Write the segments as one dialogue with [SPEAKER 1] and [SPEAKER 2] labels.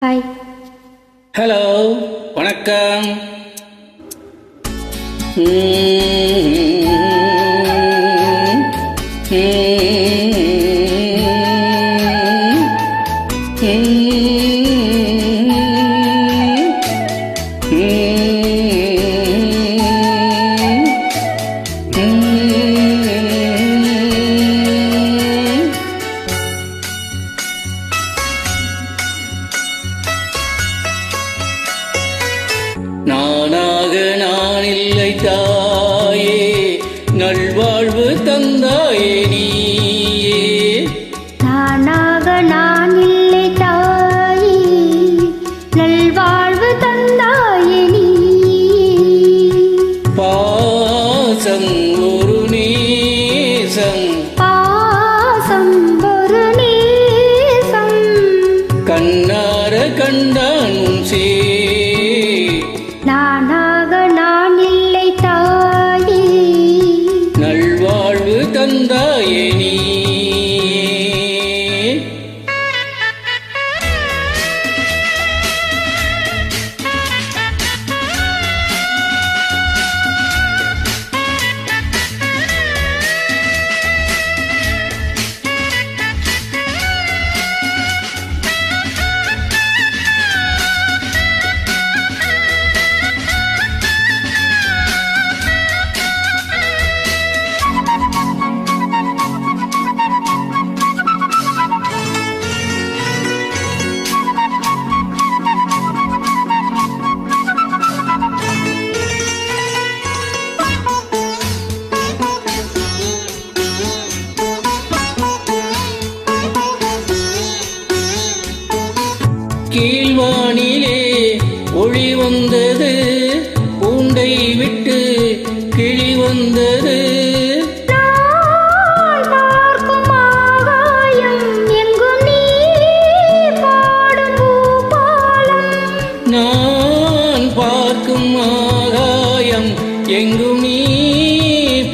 [SPEAKER 1] Hi.
[SPEAKER 2] Hello, வணக்கம். நானாக நான் இல்லை தாயே, நல்வாழ்வு தந்தாயே நீயே.
[SPEAKER 1] நானாக நான் இல்லை தாயே, நல்வாழ்வு தந்தாயே நீயே.
[SPEAKER 2] பாசம் ஒரு நேசம்,
[SPEAKER 1] பாசம் ஒரு நேசம்,
[SPEAKER 2] கண்ணார கண்டான் சே.
[SPEAKER 1] நானாக நான் இல்லை தாயே,
[SPEAKER 2] நல்வாழ்வு தந்தாயே நீயே. கீழ்வானிலே ஒளி வந்தது, பூண்டை விட்டு கிளி வந்தது.
[SPEAKER 1] நான் பார்க்கும் ஆகாயம் எங்கும் நீ பாடும் பூபாலம்.
[SPEAKER 2] நான் பார்க்கும் ஆகாயம் எங்கும் நீ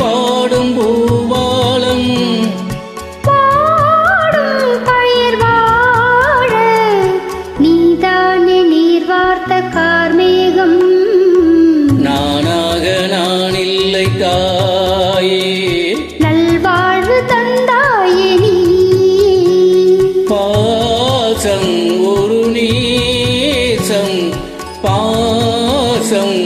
[SPEAKER 2] பாடும் பூபாலம்.
[SPEAKER 1] பாடும் பயிர் வாழ நீதானே நீர் வார்த்த கார்மேகம்.
[SPEAKER 2] நானாக நான் இல்லை தாயே,
[SPEAKER 1] நல்வாழ்வு தந்தாயே நீ.
[SPEAKER 2] பாசம் ஒரு நேசம், பாசம்